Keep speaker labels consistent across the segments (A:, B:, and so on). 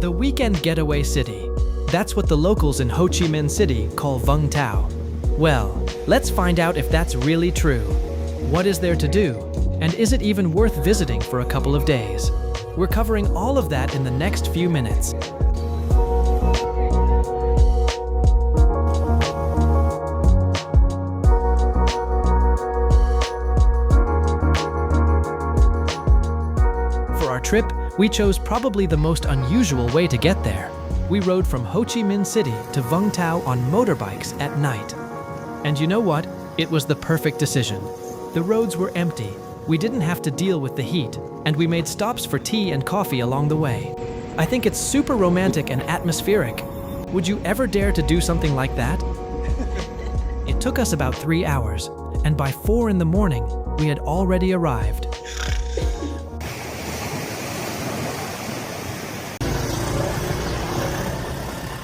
A: The weekend getaway city. That's what the locals in Ho Chi Minh City call Vung Tau. Well, let's find out if that's really true. What is there to do? And is it even worth visiting for a couple of days? We're covering all of that in the next few minutes. For our trip, we chose probably the most unusual way to get there. We rode from Ho Chi Minh City to Vung Tau on motorbikes at night. And you know what? It was the perfect decision. The roads were empty, we didn't have to deal with the heat, and we made stops for tea and coffee along the way. I think it's super romantic and atmospheric. Would you ever dare to do something like that? It took us about 3 hours, and by 4 in the morning, we had already arrived.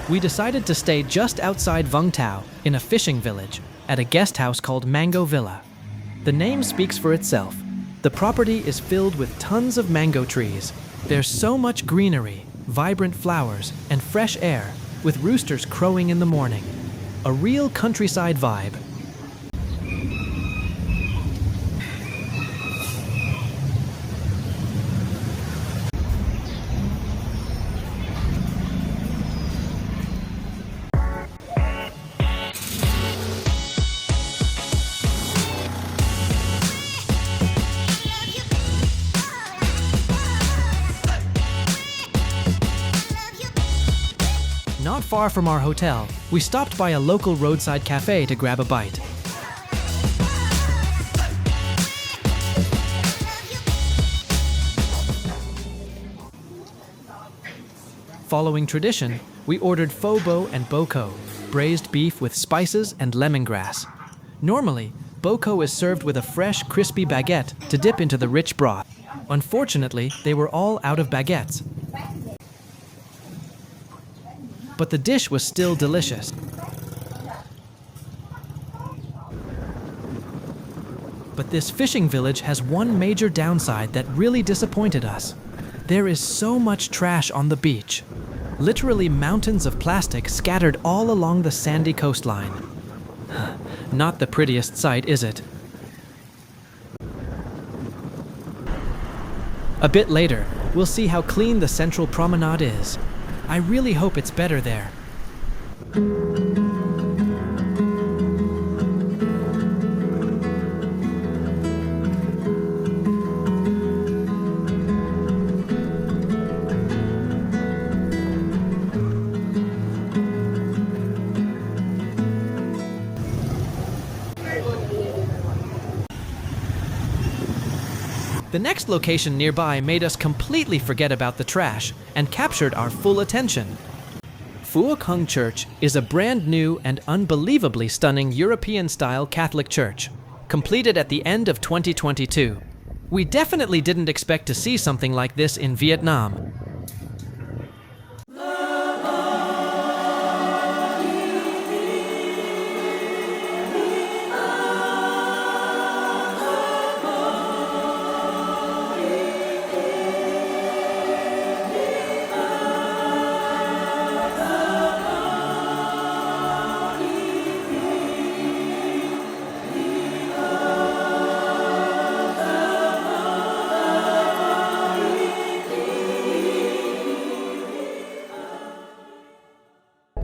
A: We decided to stay just outside Vung Tau in a fishing village at a guest house called Mango Villa. The name speaks for itself. The property is filled with tons of mango trees. There's so much greenery, vibrant flowers, and fresh air, with roosters crowing in the morning. A real countryside vibe. Not far from our hotel, we stopped by a local roadside cafe to grab a bite. Following tradition, we ordered pho bo and bo ko, braised beef with spices and lemongrass. Normally, bo ko is served with a fresh, crispy baguette to dip into the rich broth. Unfortunately, they were all out of baguettes. But the dish was still delicious. But this fishing village has one major downside that really disappointed us. There is so much trash on the beach. Literally mountains of plastic scattered all along the sandy coastline. Not the prettiest sight, is it? A bit later, we'll see how clean the central promenade is. I really hope it's better there. The next location nearby made us completely forget about the trash and captured our full attention. Phuoc Church is a brand new and unbelievably stunning European-style Catholic church, completed at the end of 2022. We definitely didn't expect to see something like this in Vietnam.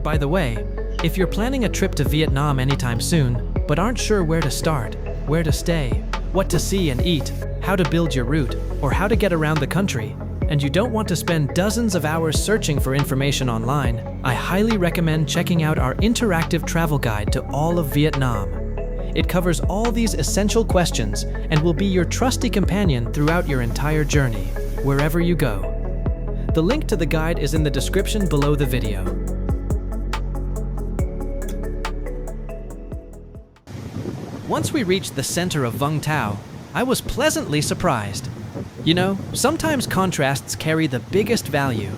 A: By the way, if you're planning a trip to Vietnam anytime soon, but aren't sure where to start, where to stay, what to see and eat, how to build your route, or how to get around the country, and you don't want to spend dozens of hours searching for information online, I highly recommend checking out our interactive travel guide to all of Vietnam. It covers all these essential questions and will be your trusty companion throughout your entire journey, wherever you go. The link to the guide is in the description below the video. Once we reached the center of Vung Tau, I was pleasantly surprised. You know, sometimes contrasts carry the biggest value.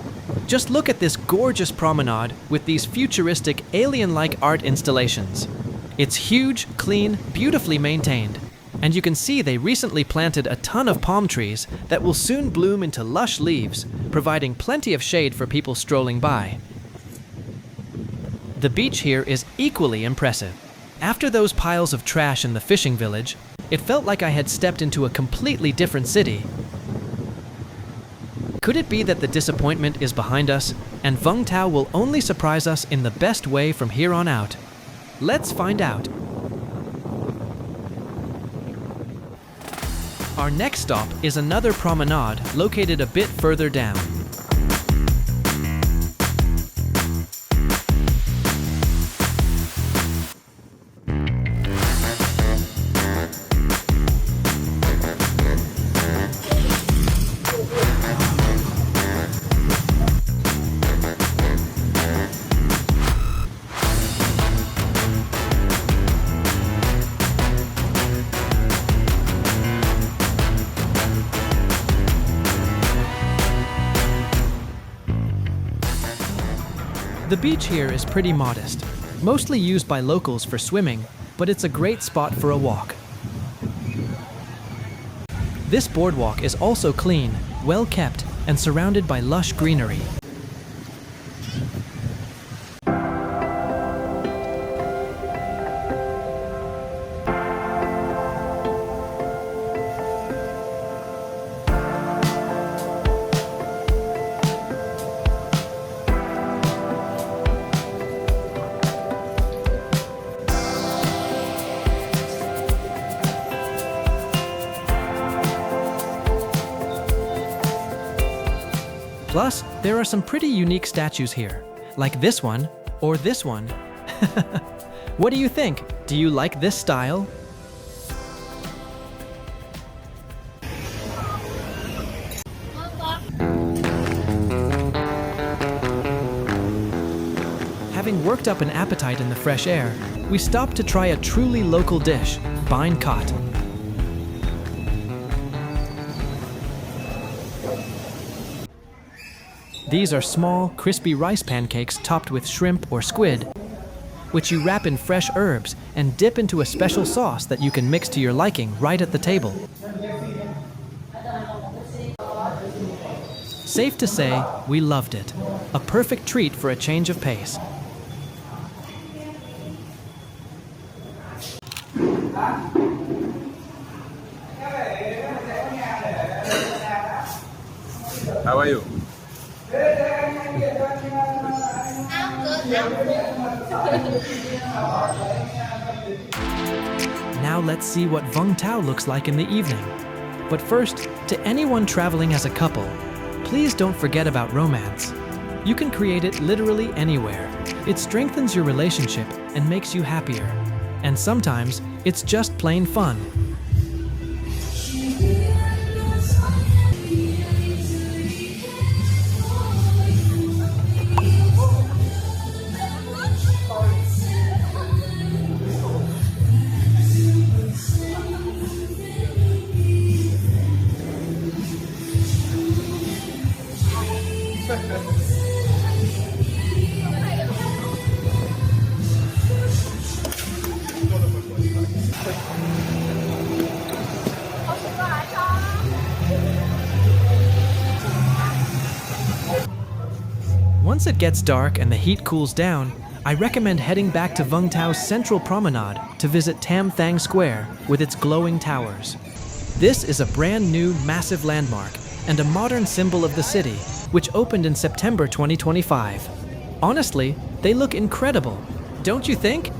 A: Just look at this gorgeous promenade with these futuristic, alien-like art installations. It's huge, clean, beautifully maintained. And you can see they recently planted a ton of palm trees that will soon bloom into lush leaves, providing plenty of shade for people strolling by. The beach here is equally impressive. After those piles of trash in the fishing village, it felt like I had stepped into a completely different city. Could it be that the disappointment is behind us, and Vung Tau will only surprise us in the best way from here on out? Let's find out. Our next stop is another promenade located a bit further down. The beach here is pretty modest, mostly used by locals for swimming, but it's a great spot for a walk. This boardwalk is also clean, well kept, and surrounded by lush greenery. Plus, there are some pretty unique statues here, like this one, or this one. What do you think? Do you like this style? Having worked up an appetite in the fresh air, we stopped to try a truly local dish, Banh Khot. These are small, crispy rice pancakes topped with shrimp or squid, which you wrap in fresh herbs and dip into a special sauce that you can mix to your liking right at the table. Safe to say, we loved it. A perfect treat for a change of pace.
B: How are you?
A: Now let's see what Vung Tau looks like in the evening. But first, to anyone traveling as a couple, please don't forget about romance. You can create it literally anywhere. It strengthens your relationship and makes you happier. And sometimes, it's just plain fun. Once it gets dark and the heat cools down, I recommend heading back to Vung Tau's central promenade to visit Thang Square with its glowing towers. This is a brand new, massive landmark and a modern symbol of the city, which opened in September 2025. Honestly, they look incredible, don't you think?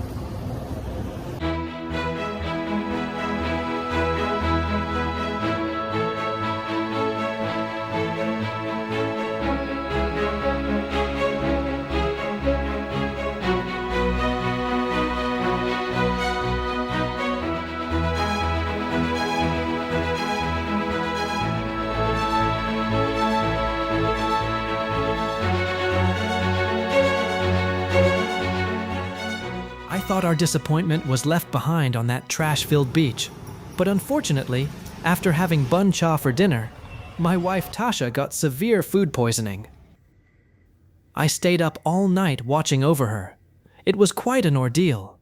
A: I thought our disappointment was left behind on that trash-filled beach. But unfortunately, after having bun cha for dinner, my wife Tasha got severe food poisoning. I stayed up all night watching over her. It was quite an ordeal.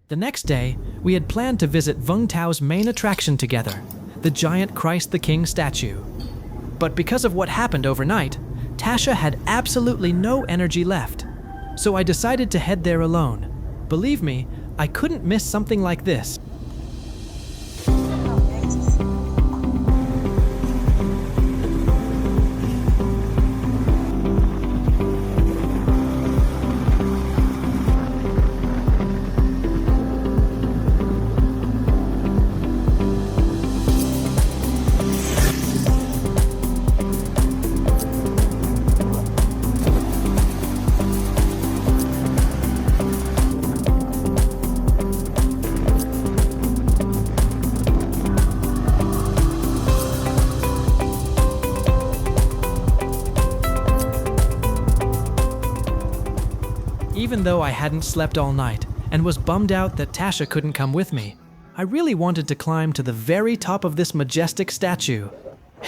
A: The next day, we had planned to visit Vung Tau's main attraction together, the giant Christ the King statue. But because of what happened overnight, Tasha had absolutely no energy left. So I decided to head there alone. Believe me, I couldn't miss something like this. Even though I hadn't slept all night and was bummed out that Tasha couldn't come with me, I really wanted to climb to the very top of this majestic statue.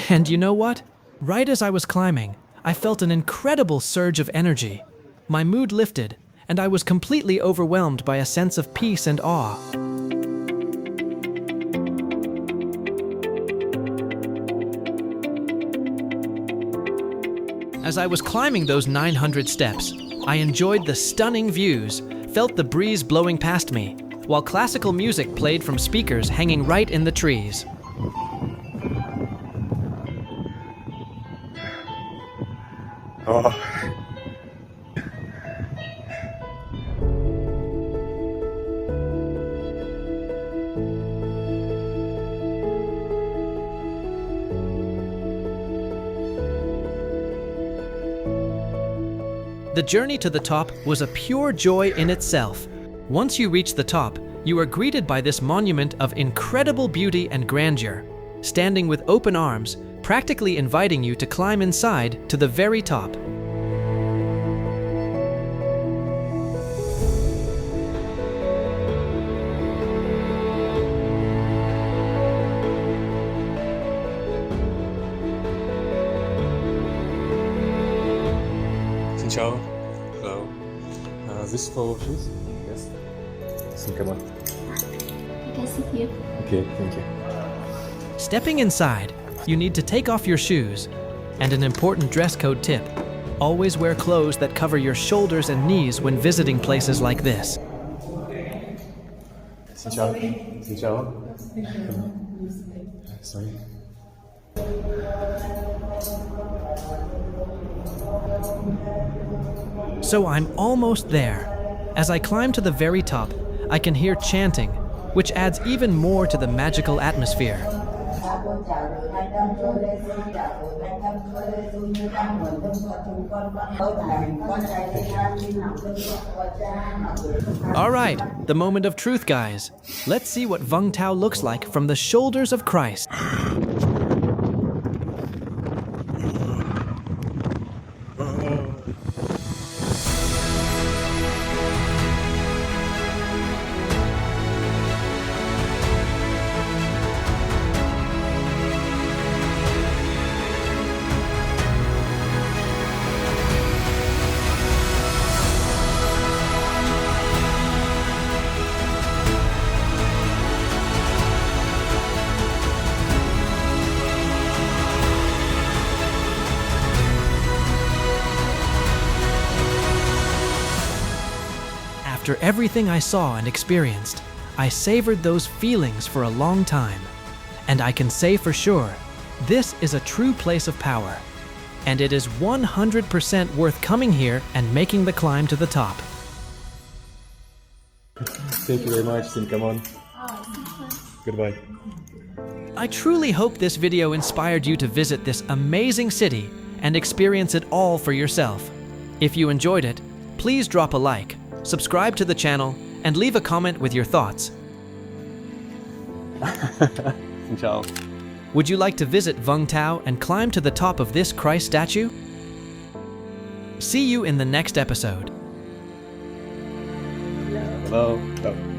A: And you know what? Right as I was climbing, I felt an incredible surge of energy. My mood lifted, and I was completely overwhelmed by a sense of peace and awe. As I was climbing those 900 steps, I enjoyed the stunning views, felt the breeze blowing past me, while classical music played from speakers hanging right in the trees.
B: Oh.
A: The journey to the top was a pure joy in itself. Once you reach the top, you are greeted by this monument of incredible beauty and grandeur, standing with open arms, practically inviting you to climb inside to the very top.
B: Xin chào. Hello. This for shoes? Yes. Xin cảm ơn.
C: You can sit here.
B: Okay, thank you.
A: Stepping inside, you need to take off your shoes. And an important dress code tip: always wear clothes that cover your shoulders and knees when visiting places like this.
B: Xin chào. Xin chào. Sorry.
A: So I'm almost there. As I climb to the very top, I can hear chanting, which adds even more to the magical atmosphere. All right, the moment of truth, guys. Let's see what Vung Tau looks like from the shoulders of Christ. After everything I saw and experienced, I savored those feelings for a long time. And I can say for sure, this is a true place of power. And it is 100% worth coming here and making the climb to the top.
B: Thank you very much. Xin cảm ơn. Goodbye.
A: I truly hope this video inspired you to visit this amazing city and experience it all for yourself. If you enjoyed it, please drop a like, subscribe to the channel, and leave a comment with your thoughts.
B: Xin chào.
A: Would you like to visit Vung Tau and climb to the top of this Christ statue? See you in the next episode.
B: Hello. Hello.